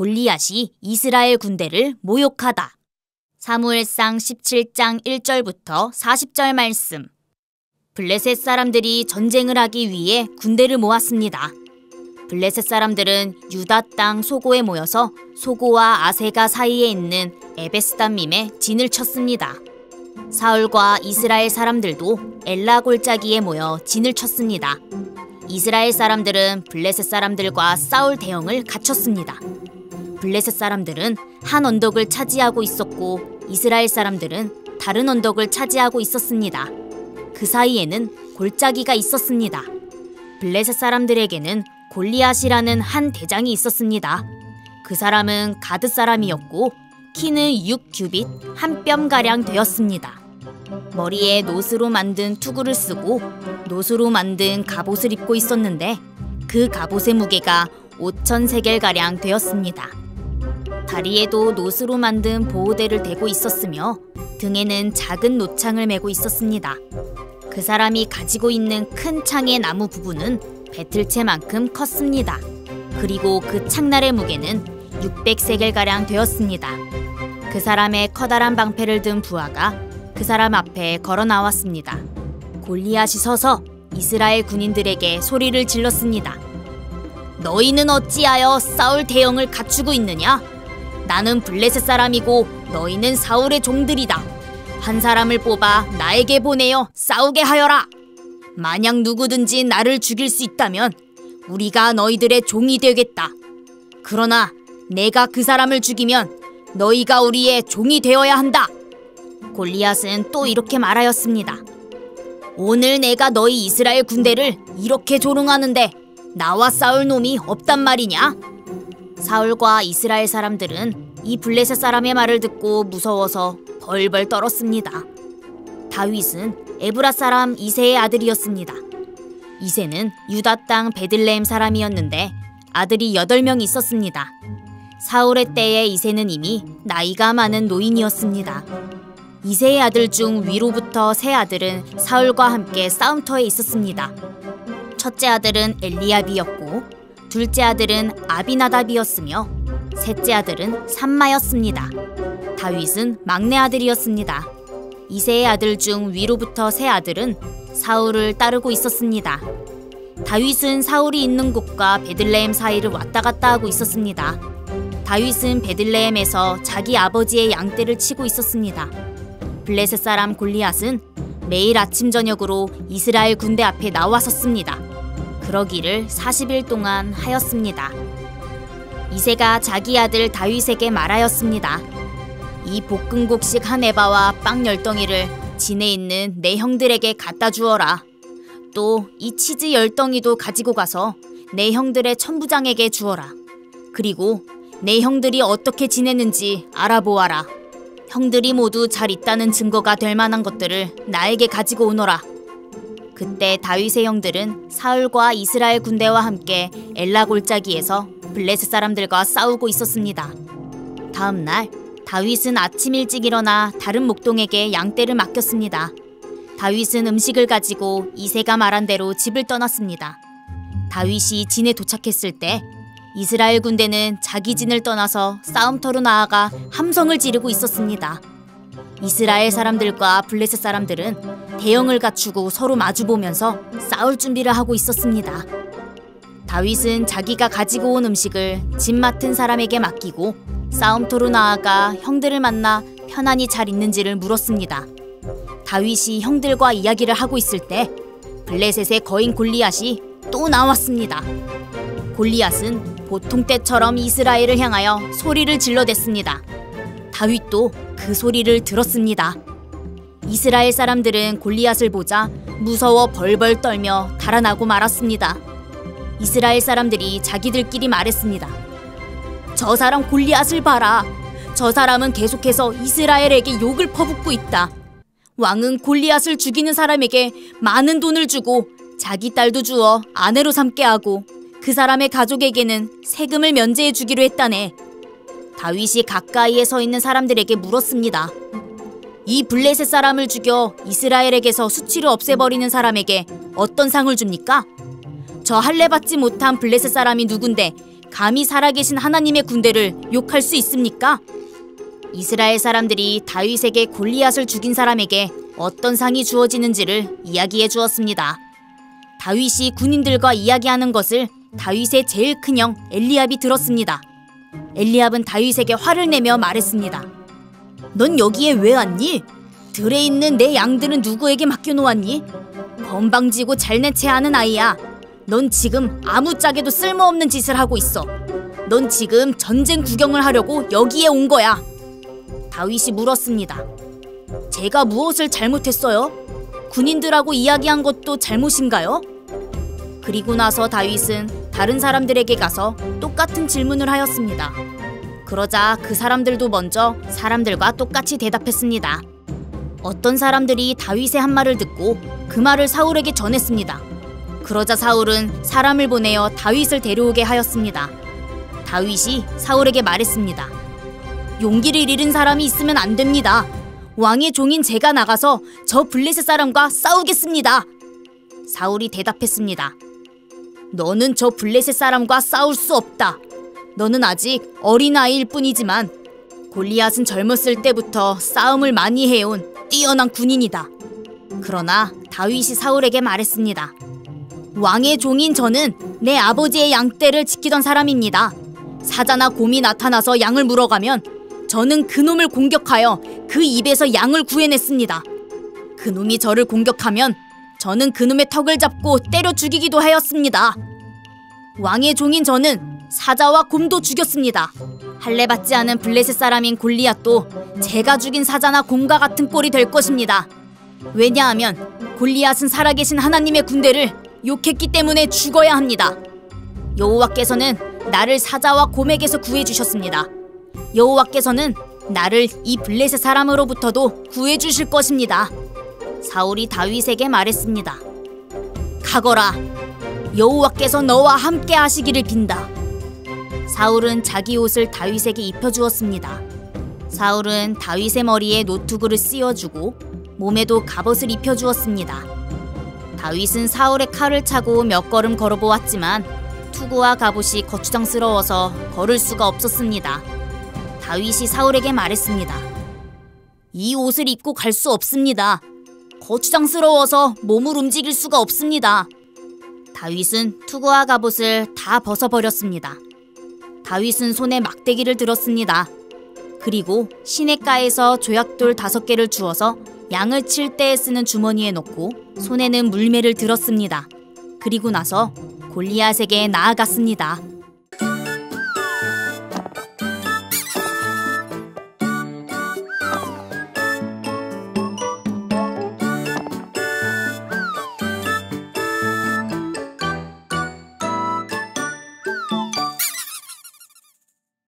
골리앗이 이스라엘 군대를 모욕하다. 사무엘상 17장 1절부터 40절 말씀. 블레셋 사람들이 전쟁을 하기 위해 군대를 모았습니다. 블레셋 사람들은 유다 땅 소고에 모여서 소고와 아세가 사이에 있는 에베스담밈에 진을 쳤습니다. 사울과 이스라엘 사람들도 엘라 골짜기에 모여 진을 쳤습니다. 이스라엘 사람들은 블레셋 사람들과 싸울 대형을 갖췄습니다. 블레셋 사람들은 한 언덕을 차지하고 있었고 이스라엘 사람들은 다른 언덕을 차지하고 있었습니다. 그 사이에는 골짜기가 있었습니다. 블레셋 사람들에게는 골리앗이라는 한 대장이 있었습니다. 그 사람은 가드 사람이었고 키는 6규빗 한 뼘가량 되었습니다. 머리에 노스로 만든 투구를 쓰고 노스로 만든 갑옷을 입고 있었는데 그 갑옷의 무게가 5,000세겔가량 되었습니다. 다리에도 노스로 만든 보호대를 대고 있었으며 등에는 작은 노창을 메고 있었습니다. 그 사람이 가지고 있는 큰 창의 나무 부분은 배틀채만큼 컸습니다. 그리고 그 창날의 무게는 600세겔가량 되었습니다. 그 사람의 커다란 방패를 든 부하가 그 사람 앞에 걸어 나왔습니다. 골리앗이 서서 이스라엘 군인들에게 소리를 질렀습니다. 너희는 어찌하여 싸울 대형을 갖추고 있느냐? 나는 블레셋 사람이고 너희는 사울의 종들이다. 한 사람을 뽑아 나에게 보내어 싸우게 하여라. 만약 누구든지 나를 죽일 수 있다면 우리가 너희들의 종이 되겠다. 그러나 내가 그 사람을 죽이면 너희가 우리의 종이 되어야 한다. 골리앗은 또 이렇게 말하였습니다. 오늘 내가 너희 이스라엘 군대를 이렇게 조롱하는데 나와 싸울 놈이 없단 말이냐? 사울과 이스라엘 사람들은 이 블레셋 사람의 말을 듣고 무서워서 벌벌 떨었습니다. 다윗은 에브라 사람 이새의 아들이었습니다. 이새는 유다 땅 베들레헴 사람이었는데 아들이 8명 있었습니다. 사울의 때에 이새는 이미 나이가 많은 노인이었습니다. 이새의 아들 중 위로부터 세 아들은 사울과 함께 싸움터에 있었습니다. 첫째 아들은 엘리압이었고 둘째 아들은 아비나답이었으며 셋째 아들은 삼마였습니다. 다윗은 막내 아들이었습니다. 이새의 아들 중 위로부터 세 아들은 사울을 따르고 있었습니다. 다윗은 사울이 있는 곳과 베들레헴 사이를 왔다 갔다 하고 있었습니다. 다윗은 베들레헴에서 자기 아버지의 양떼를 치고 있었습니다. 블레셋 사람 골리앗은 매일 아침 저녁으로 이스라엘 군대 앞에 나와섰습니다. 그러기를 40일 동안 하였습니다. 이새가 자기 아들 다윗에게 말하였습니다. 이 볶음곡식 한 에바와 빵 10덩이를 진에 있는 내 형들에게 갖다 주어라. 또 이 치즈 10덩이도 가지고 가서 내 형들의 천부장에게 주어라. 그리고 내 형들이 어떻게 지내는지 알아보아라. 형들이 모두 잘 있다는 증거가 될 만한 것들을 나에게 가지고 오너라. 그때 다윗의 형들은 사울과 이스라엘 군대와 함께 엘라 골짜기에서 블레셋 사람들과 싸우고 있었습니다. 다음 날 다윗은 아침 일찍 일어나 다른 목동에게 양떼를 맡겼습니다. 다윗은 음식을 가지고 이새가 말한 대로 집을 떠났습니다. 다윗이 진에 도착했을 때 이스라엘 군대는 자기 진을 떠나서 싸움터로 나아가 함성을 지르고 있었습니다. 이스라엘 사람들과 블레셋 사람들은 대형을 갖추고 서로 마주보면서 싸울 준비를 하고 있었습니다. 다윗은 자기가 가지고 온 음식을 집 맡은 사람에게 맡기고 싸움터로 나아가 형들을 만나 편안히 잘 있는지를 물었습니다. 다윗이 형들과 이야기를 하고 있을 때 블레셋의 거인 골리앗이 또 나왔습니다. 골리앗은 보통 때처럼 이스라엘을 향하여 소리를 질러댔습니다. 다윗도 그 소리를 들었습니다. 이스라엘 사람들은 골리앗을 보자 무서워 벌벌 떨며 달아나고 말았습니다. 이스라엘 사람들이 자기들끼리 말했습니다. 저 사람 골리앗을 봐라. 저 사람은 계속해서 이스라엘에게 욕을 퍼붓고 있다. 왕은 골리앗을 죽이는 사람에게 많은 돈을 주고 자기 딸도 주어 아내로 삼게 하고 그 사람의 가족에게는 세금을 면제해 주기로 했다네. 다윗이 가까이에 서 있는 사람들에게 물었습니다. 이 블레셋 사람을 죽여 이스라엘에게서 수치를 없애버리는 사람에게 어떤 상을 줍니까? 저 할례 받지 못한 블레셋 사람이 누군데 감히 살아계신 하나님의 군대를 욕할 수 있습니까? 이스라엘 사람들이 다윗에게 골리앗을 죽인 사람에게 어떤 상이 주어지는지를 이야기해 주었습니다. 다윗이 군인들과 이야기하는 것을 다윗의 제일 큰 형 엘리압이 들었습니다. 엘리압은 다윗에게 화를 내며 말했습니다. 넌 여기에 왜 왔니? 들에 있는 내 양들은 누구에게 맡겨놓았니? 건방지고 잘난 체 하는 아이야. 넌 지금 아무짝에도 쓸모없는 짓을 하고 있어. 넌 지금 전쟁 구경을 하려고 여기에 온 거야. 다윗이 물었습니다. 제가 무엇을 잘못했어요? 군인들하고 이야기한 것도 잘못인가요? 그리고 나서 다윗은 다른 사람들에게 가서 똑같은 질문을 하였습니다. 그러자 그 사람들도 먼저 사람들과 똑같이 대답했습니다. 어떤 사람들이 다윗의 한 말을 듣고 그 말을 사울에게 전했습니다. 그러자 사울은 사람을 보내어 다윗을 데려오게 하였습니다. 다윗이 사울에게 말했습니다. 용기를 잃은 사람이 있으면 안 됩니다. 왕의 종인 제가 나가서 저 블레셋 사람과 싸우겠습니다. 사울이 대답했습니다. 너는 저 블레셋 사람과 싸울 수 없다. 너는 아직 어린아이일 뿐이지만 골리앗은 젊었을 때부터 싸움을 많이 해온 뛰어난 군인이다. 그러나 다윗이 사울에게 말했습니다. 왕의 종인 저는 내 아버지의 양떼를 지키던 사람입니다. 사자나 곰이 나타나서 양을 물어가면 저는 그놈을 공격하여 그 입에서 양을 구해냈습니다. 그놈이 저를 공격하면 저는 그놈의 턱을 잡고 때려 죽이기도 하였습니다. 왕의 종인 저는 사자와 곰도 죽였습니다. 할례받지 않은 블레셋 사람인 골리앗도 제가 죽인 사자나 곰과 같은 꼴이 될 것입니다. 왜냐하면 골리앗은 살아계신 하나님의 군대를 욕했기 때문에 죽어야 합니다. 여호와께서는 나를 사자와 곰에게서 구해주셨습니다. 여호와께서는 나를 이 블레셋 사람으로부터도 구해주실 것입니다. 사울이 다윗에게 말했습니다. 가거라. 여호와께서 너와 함께 하시기를 빈다. 사울은 자기 옷을 다윗에게 입혀주었습니다. 사울은 다윗의 머리에 노투구를 씌워주고 몸에도 갑옷을 입혀주었습니다. 다윗은 사울의 칼을 차고 몇 걸음 걸어보았지만 투구와 갑옷이 거추장스러워서 걸을 수가 없었습니다. 다윗이 사울에게 말했습니다. 이 옷을 입고 갈 수 없습니다. 거추장스러워서 몸을 움직일 수가 없습니다. 다윗은 투구와 갑옷을 다 벗어버렸습니다. 다윗은 손에 막대기를 들었습니다. 그리고 시냇가에서 조약돌 5개를 주워서 양을 칠 때에 쓰는 주머니에 넣고 손에는 물매를 들었습니다. 그리고 나서 골리앗에게 나아갔습니다.